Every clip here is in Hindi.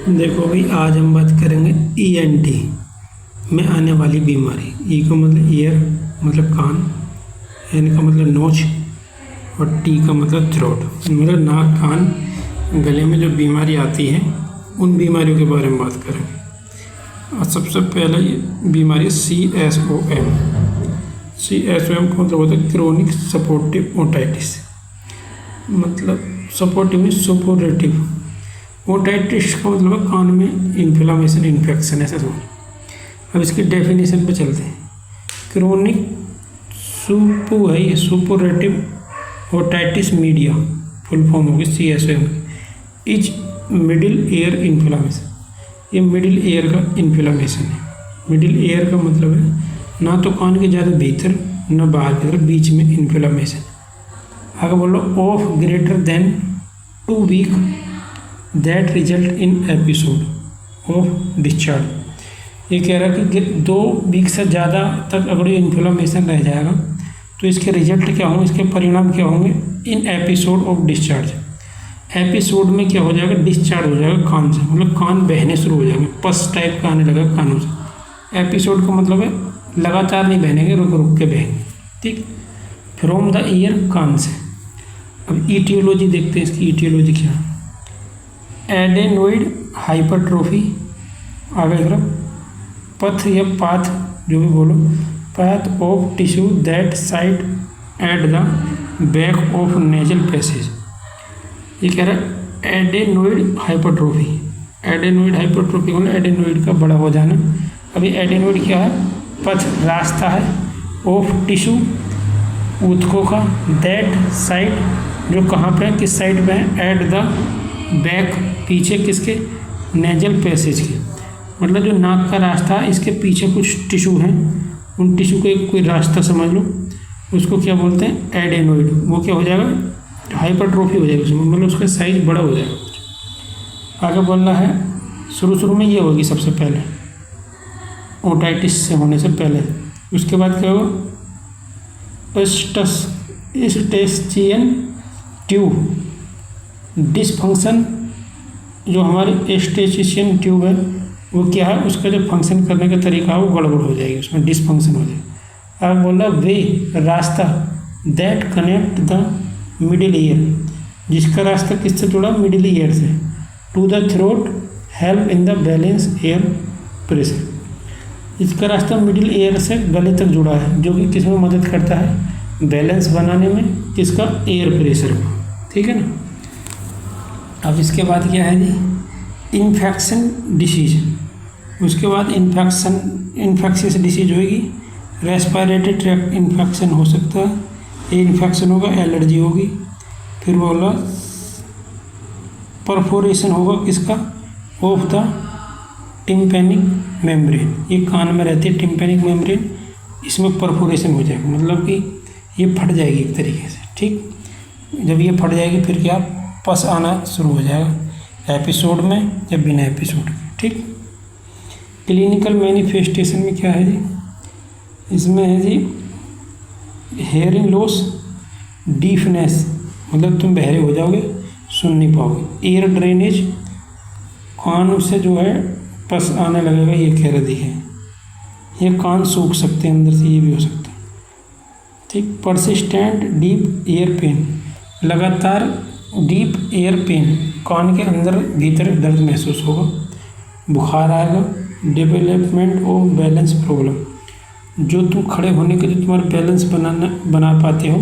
देखो भाई, आज हम बात करेंगे ईएनटी में आने वाली बीमारी। ई का मतलब ईयर, मतलब कान, एन का मतलब नोच, और टी का मतलब थ्रोट, मतलब नाक, कान, गले में जो बीमारी आती है उन बीमारियों के बारे में बात करेंगे। और सबसे पहले ये बीमारी CSOM। CSOM का मतलब होता है क्रोनिक सपोर्टिव ओटाइटिस। मतलब सपोर्टिव में सुपोरेटिव, ओटाइटिस का मतलब है कान में इन्फ्लामेशन, इन्फेक्शन, ऐसा समझ। अब इसकी डेफिनेशन पे चलते हैं। क्रोनिक सुपो है ये, सुपोरेटिव ओटाइटिस मीडिया, फुल फॉर्म होगी CSOM, is middle ear inflammation. ये मिडिल ईयर का इन्फ्लामेशन है। मिडिल ईयर का मतलब है ना तो कान के ज़्यादा भीतर ना बाहर की तरफ, बीच में इन्फ्लामेशन। अगर बोलो of greater than 2 week that result in episode of discharge. ये कह रहा है कि 2 वीक से ज़्यादा तक अगर ये इन्फ्लामेशन रह जाएगा तो इसके रिजल्ट क्या होंगे, इसके परिणाम क्या होंगे, इन एपिसोड ऑफ डिस्चार्ज। एपिसोड में क्या हो जाएगा, डिस्चार्ज हो जाएगा कान से, मतलब कान बहने शुरू हो जाएंगे, पस टाइप का आने लगा कानों से। एपिसोड का मतलब है लगातार नहीं बहनेंगे, रुक रुक के बहेंगे, ठीक। फ्रॉम द ईयर, कान से। अब ईटियोलॉजी देखते हैं, इसकी ईटियोलॉजी क्या है। एडेनोइड हाइपरट्रोफी, आगे तरफ पथ या पाथ, जो भी बोलो, path of tissue that side at the back of nasal passage. ये कह रहा है एडेनोइड हाइपरट्रोफी। एडेनोइड हाइपरट्रोफी मतलब एडेनोइड का बड़ा हो जाना। अभी एडेनोइड क्या है, पथ, रास्ता है, ऑफ टिश्यू, ऊतकों का, दैट साइड, जो कहाँ पे है, किस साइड पे है, एट द बैक, पीछे किसके, नेजल पैसेज के, मतलब जो नाक का रास्ता है इसके पीछे कुछ टिश्यू हैं, उन टिश्यू को एक कोई रास्ता समझ लो, उसको क्या बोलते हैं, एडेनोइड। वो क्या हो जाएगा, हाइपरट्रोफी हो जाएगी उसमें, मतलब उसका साइज बड़ा हो जाएगा। आगे बोलना है, शुरू में ये होगी सबसे पहले, ओटाइटिस से होने से पहले। उसके बाद क्या होगा, एस्टेचियन ट्यूब डिसफंक्शन। जो हमारी एस्टेचियन ट्यूब है वो क्या है, उसका जो फंक्शन करने का तरीका है वो गड़बड़ हो जाएगी, उसमें डिसफंक्शन हो जाएगा। अब बोला वे, रास्ता, that connect the middle ear, जिसका रास्ता किससे जुड़ा, मिडिल ईयर से, to the throat, help in the balance air pressure. इसका रास्ता मिडिल ईयर से गले तक जुड़ा है, जो कि किस में मदद करता है, बैलेंस बनाने में, किसका, एयर प्रेशर को, ठीक है ना। अब इसके बाद क्या है जी, इन्फेक्शन डिसीज। उसके बाद इन्फेक्शियस डिसीज होगी, रेस्पिरेटरी ट्रैक्ट इन्फेक्शन हो सकता है, ये इन्फेक्शन होगा, एलर्जी होगी। फिर बोला परफोरेशन होगा किसका, ऑफ द टिम्पैनिक मेम्ब्रेन। ये कान में रहती है टिम्पैनिक मेम्ब्रेन, इसमें परफोरेशन हो जाएगा, मतलब कि ये फट जाएगी एक तरीके से, ठीक। जब ये फट जाएगी फिर क्या, पस आना शुरू हो जाएगा, एपिसोड में या बिना एपिसोड के, ठीक। क्लिनिकल मैनिफेस्टेशन में क्या है जी, इसमें है जी हेयरिंग लॉस, डीफनेस, मतलब तुम बहरे हो जाओगे, सुन नहीं पाओगे। एयर ड्रेनेज, कान से जो है पस आने लगेगा, ये कह रही है। ये कान सूख सकते हैं अंदर से, ये भी हो सकता है, ठीक। परसिस्टेंट डीप ईयर पेन, लगातार डीप ईयर पेन, कान के अंदर भीतर दर्द महसूस होगा। बुखार आएगा। डेवलपमेंट ऑफ बैलेंस प्रॉब्लम, जो तुम खड़े होने के लिए तुम्हारा बैलेंस बना पाते हो,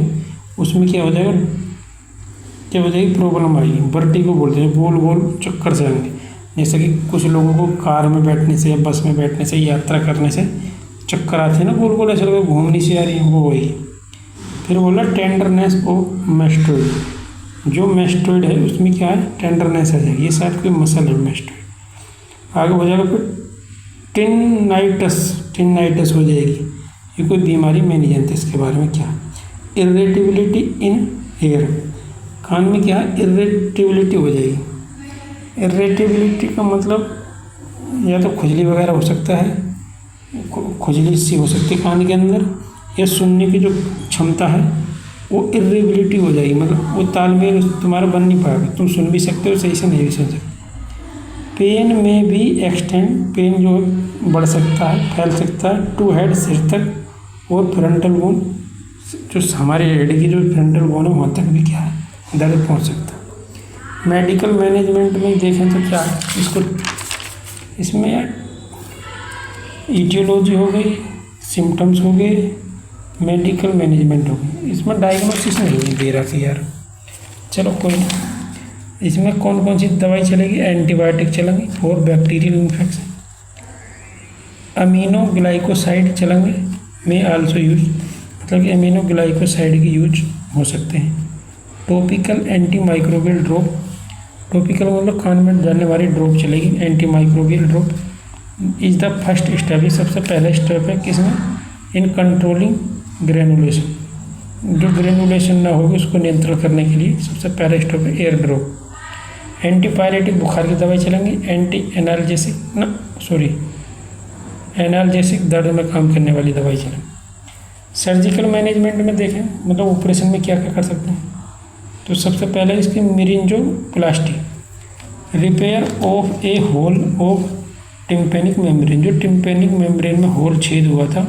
उसमें क्या हो जाएगा, प्रॉब्लम आएगी। वर्टिगो बोलते हैं, गोल गोल चक्कर से आएंगे, जैसे कि कुछ लोगों को कार में बैठने से या बस में बैठने से, यात्रा करने से चक्कर आते हैं ना, गोल गोल ऐसा लगता है घूमनी सी आ रही है, वो वही। फिर बोला टेंडरनेस ऑफ मैस्टोइड, जो मैस्टोइड है उसमें क्या है, टेंडरनेस आ जाएगी, ये शायद कोई मसल है मैस्टोइड। आगे हो जाएगा फिर टिनाइटस हो जाएगी, ये कोई बीमारी, मैं नहीं जानती इसके बारे में क्या। इरिटेबिलिटी इन हेयर, कान में क्या है, इरिटेबिलिटी हो जाएगी। इरिटेबिलिटी का मतलब या तो खुजली वगैरह हो सकता है, खुजली सी हो सकती है कान के अंदर, या सुनने की जो क्षमता है वो इरिटेबिलिटी हो जाएगी, मतलब वो तालमेल तुम्हारा बन नहीं पाएगा, तुम सुन भी सकते हो सही से, नहीं भी सुन सकते। पेन में भी एक्सटेंड, पेन जो बढ़ सकता है, फैल सकता है टू हेड, सिर तक, और फ्रंटल बोन, जो हमारे हेड की जो फ्रंटल बोन है वहाँ तक भी क्या है दर्द पहुँच सकता है। मेडिकल मैनेजमेंट में देखें तो क्या है इसको, इसमें ईटियोलॉजी हो गई, सिम्टम्स हो गए, मेडिकल मैनेजमेंट हो गई। इसमें डायग्नोसिस नहीं दे रहा कि यार, चलो कोई नहीं। इसमें कौन कौन सी दवाई चलेगी, एंटीबायोटिक चलेंगी for bacterial infection, amino glycoside चलेंगे, में आल्सो यूज, मतलब कि अमीनो ग्लाइकोसाइड की यूज हो सकते हैं। Topical anti microbial drop, topical मतलब कान में डालने वाली ड्रॉप चलेगी, anti microbial drop is the first step, ये सबसे पहला स्टेप है किसमें, इन कंट्रोलिंग ग्रेनुलेशन, जो ग्रेनुलेशन ना होगी उसको नियंत्रण करने के लिए सबसे पहला स्टेप है एयर ड्रॉप। एंटीपायरेटिक बुखार की दवाई चलेंगी, एंटी एनाल्जेसिक दर्द में काम करने वाली दवाई चलेंगी। सर्जिकल मैनेजमेंट में देखें मतलब ऑपरेशन में क्या क्या कर सकते हैं, तो सबसे पहले इसकी myringoplasty, repair of a hole of tympanic membrane, जो टिम्पेनिक मेम्ब्रेन में होल छेद हुआ था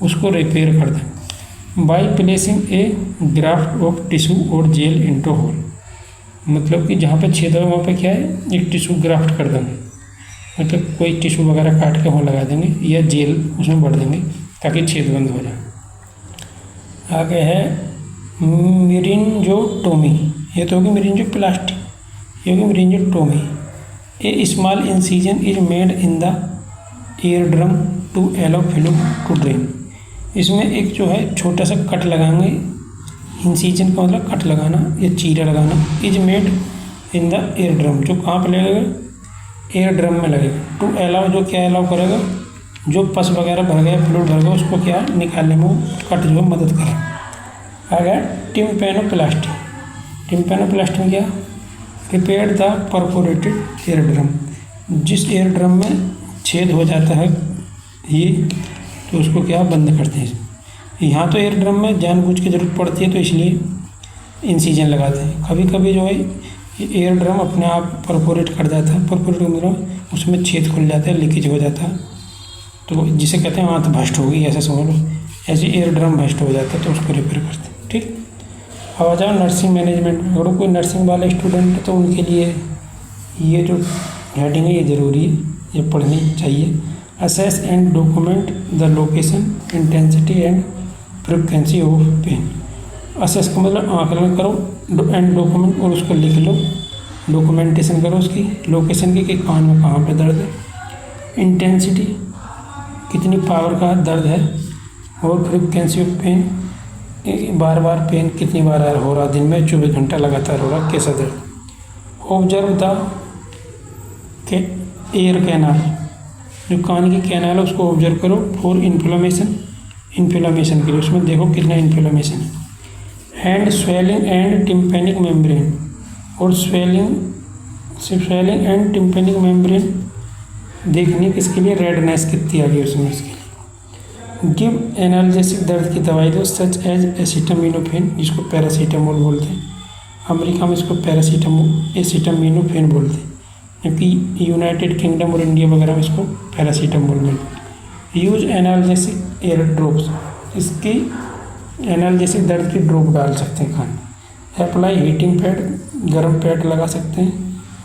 उसको रिपेयर कर दें, by placing a graft of tissue और जेल इंटू होल, मतलब कि जहाँ पे छेद है वहाँ पे क्या है एक टिश्यू ग्राफ्ट कर देंगे, मतलब कोई टिश्यू वगैरह काट के वहाँ लगा देंगे या जेल उसमें भर देंगे ताकि छेद बंद हो जाए। आगे है मेरिंजोटोमी, ये तो होगी मेरिंजोप्लास्टी, ये होगी myringotomy. A small incision is made in the eardrum to allow fluid to drain, इसमें एक जो है छोटा सा कट लगाएंगे, इंसिजन का मतलब कट लगाना या चीरा लगाना, is made in the air drum, जो कहाँ पर लगेगा, एयर ड्रम में लगेगा, टू अलाउ, जो क्या अलाउ करेगा, जो पस वगैरह भर गया, फ्लूइड भर गया उसको क्या निकालने में कट जो है मदद करेगा। आ गया टिम्पेनोप्लास्टी, टिम्पेनोप्लास्टी में क्या, repair the perforated air drum, जिस एयर ड्रम में छेद हो जाता है ये तो उसको क्या बंद करते हैं। यहाँ तो एयर ड्रम में जानबूझ की ज़रूरत पड़ती है तो इसलिए इंसिजन लगाते हैं, कभी कभी जो है एयर ड्रम अपने आप परफोरेट कर जाता है, परफोरेट मतलब उसमें छेद खुल जाता है, लीकेज हो जाता है, तो जिसे कहते हैं आंत भ्रष्ट हो गई ऐसा समझ लो, ऐसे एयर ड्रम भ्रष्ट हो जाता है तो उसको रिपेयर करते हैं। ठीक, अब आ जाओ नर्सिंग मैनेजमेंट में, अगर कोई नर्सिंग वाले स्टूडेंट है तो उनके लिए ये जो हेडिंग है ये ज़रूरी है, ये पढ़नी चाहिए। Assess and document the location, intensity and frequency of pain, assess का मतलब आकलन करो, एंड डॉक्यूमेंट और उसको लिख लो, डॉक्यूमेंटेशन करो उसकी लोकेशन की कि कान में कहाँ पे दर्द है, इंटेंसिटी कितनी पावर का दर्द है, और फ्रिक्वेंसी ऑफ पेन बार बार पेन कितनी बार हो रहा, दिन में 24 घंटा लगातार हो रहा, कैसा दर्द। ऑब्जर्व द एयर कैनाल, जो कान की कैनाल है उसको ऑब्जर्व करो, फॉर इन्फ्लेमेशन, इन्फ्लेमेशन के लिए उसमें देखो कितना इन्फ्लेमेशन है। Hand swelling and tympanic membrane, और स्वेलिंग एंड टिम्पेनिक मेम्ब्रेन देखने किसके लिए, रेडनेस कितनी आ गई उसमें उसके लिए। गिव एनाल्जेसिक दर्द की दवाई दो, सच एज एसिटामिनोफेन, जिसको पैरासीटामोल बोलते हैं, अमेरिका में इसको एसिटामिनोफेन बोलते हैं, जबकि यूनाइटेड किंगडम और इंडिया वगैरह में इसको पैरासीटामोल मिलता है। यूज एनाल्जेसिक एयर ड्रॉप्स, इसकी एनाल्जेसिक दर्द की ड्रॉप डाल सकते हैं कान। अप्लाई हीटिंग पैड, गर्म पैड लगा सकते हैं,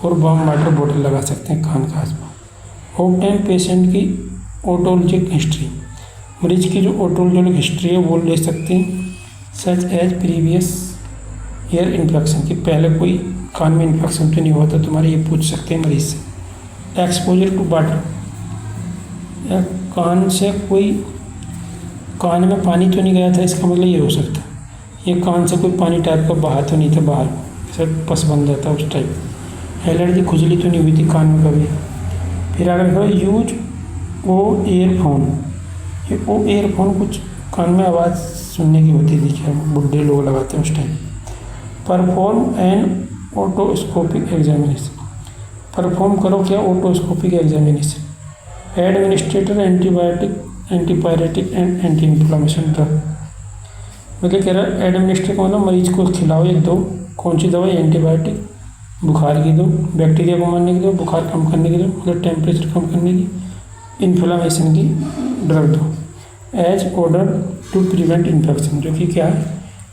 और वार्म वाटर बोतल लगा सकते हैं कान के आसपास। ऑब्टेन पेशेंट की ओटोलॉजिक हिस्ट्री, मरीज की जो ओटोलॉजिक हिस्ट्री है वो ले सकते हैं, such as previous ear infection, कि पहले कोई कान में इन्फेक्शन तो नहीं हुआ था तुम्हारे, ये पूछ सकते हैं मरीज से। एक्सपोजर टू वाटर, या कान से कोई, कान में पानी तो नहीं गया था इसका मतलब ये हो सकता है, ये कान से कोई पानी टाइप का बहा तो नहीं था बाहर, सर पस बन जाता उस टाइप। एलर्जी खुजली तो नहीं हुई थी कान में कभी। फिर अगर देखो यूज ओ एयरफोन, ये ओ एयरफोन कुछ कान में आवाज़ सुनने की होती थी, क्या बुढ़े लोग लगाते हैं उस time. Perform an otoscopic examination, perform करो क्या otoscopic examination. Administrator antibiotic, antipyretic and anti inflammation drug, मतलब कह रहा है एडमिनिस्ट्रेट को मतलब मरीज को खिलाओ एक दो, कौन सी दवाई, एंटीबायोटिक बुखार की दो, बैक्टीरिया को मारने की दो, बुखार कम करने की दो, मतलब टेम्परेचर कम करने की, इन्फ्लामेशन की ड्रग दो, as order to prevent infection, जो कि क्या है,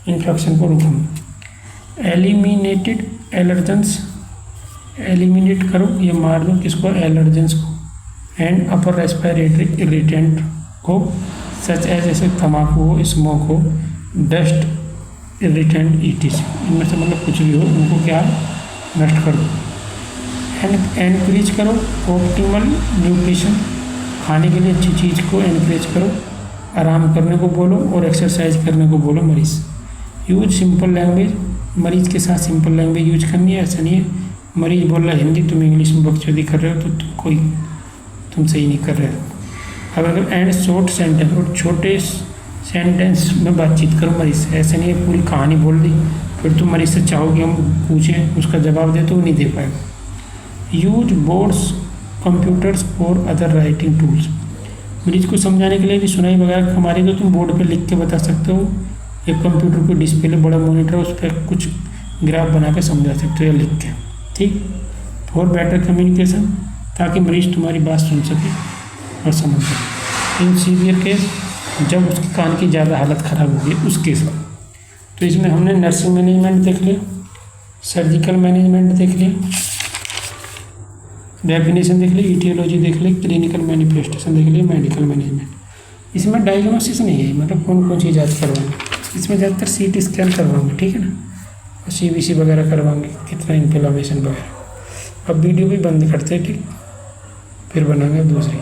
इन्फेक्शन को रोकना। एलिमिनेटेड एलर्जेंस, एलिमिनेट करो या मार दो किसको, एलर्जेंस को, एंड अपर रेस्पिरेटरी इरिटेंट को, सच एज जैसे तम्बाकू हो, स्मोक हो, डस्ट इरिटेंट ईटीसी, इनमें से मतलब कुछ भी हो उनको क्या नष्ट कर दो। एंड एनकरेज करो ऑप्टिमल न्यूट्रिशन, खाने के लिए अच्छी चीज़ को एनकरेज करो, आराम करने को बोलो और एक्सरसाइज करने को बोलो मरीज़। यूज सिंपल लैंग्वेज, मरीज़ के साथ सिंपल लैंग्वेज यूज करनी है, ऐसा नहीं है मरीज़ बोल रहा है हिंदी, तुम इंग्लिश में बकचोदी कर रहे हो तो तुम सही नहीं कर रहे हो। अब अगर एंड शॉर्ट सेंटेंस, और छोटे सेंटेंस में बातचीत करो मरीज से, ऐसे नहीं है पूरी कहानी बोल दी फिर तुम मरीज से चाहो कि हम पूछें उसका जवाब दे तो वो नहीं दे पाएगा। यूज बोर्ड्स, कंप्यूटर्स और अदर राइटिंग टूल्स, मरीज को समझाने के लिए भी सुनाई वगैरह हमारी तो तुम बोर्ड पे लिख के बता सकते हो, एक कंप्यूटर को डिस्प्ले बड़ा मॉनिटर उस पर कुछ ग्राफ बना के समझा सकते हो या लिख के, ठीक। फॉर बेटर कम्युनिकेशन, ताकि मरीज तुम्हारी बात सुन सके और समझ सके। इन सीवियर केस, जब उसके कान की ज़्यादा हालत ख़राब होगी उस केस में। तो इसमें हमने नर्सिंग मैनेजमेंट देख लिया, सर्जिकल मैनेजमेंट देख लिया, डेफिनेशन देख ली, ईटियोलॉजी देख ली, क्लिनिकल मैनिफेस्टेशन देख ली, मेडिकल मैनेजमेंट। इसमें डायग्नोसिस नहीं है, मतलब कौन कौन सी जाँच करवाएंगे, इसमें ज़्यादातर CT स्कैन करवाएंगे, ठीक है ना, और CBC वगैरह करवाएंगे, कितना इन्फ्लेमेशन वगैरह। अब वीडियो भी बंद करते हैं, ठीक, फिर बनाएंगे दूसरी।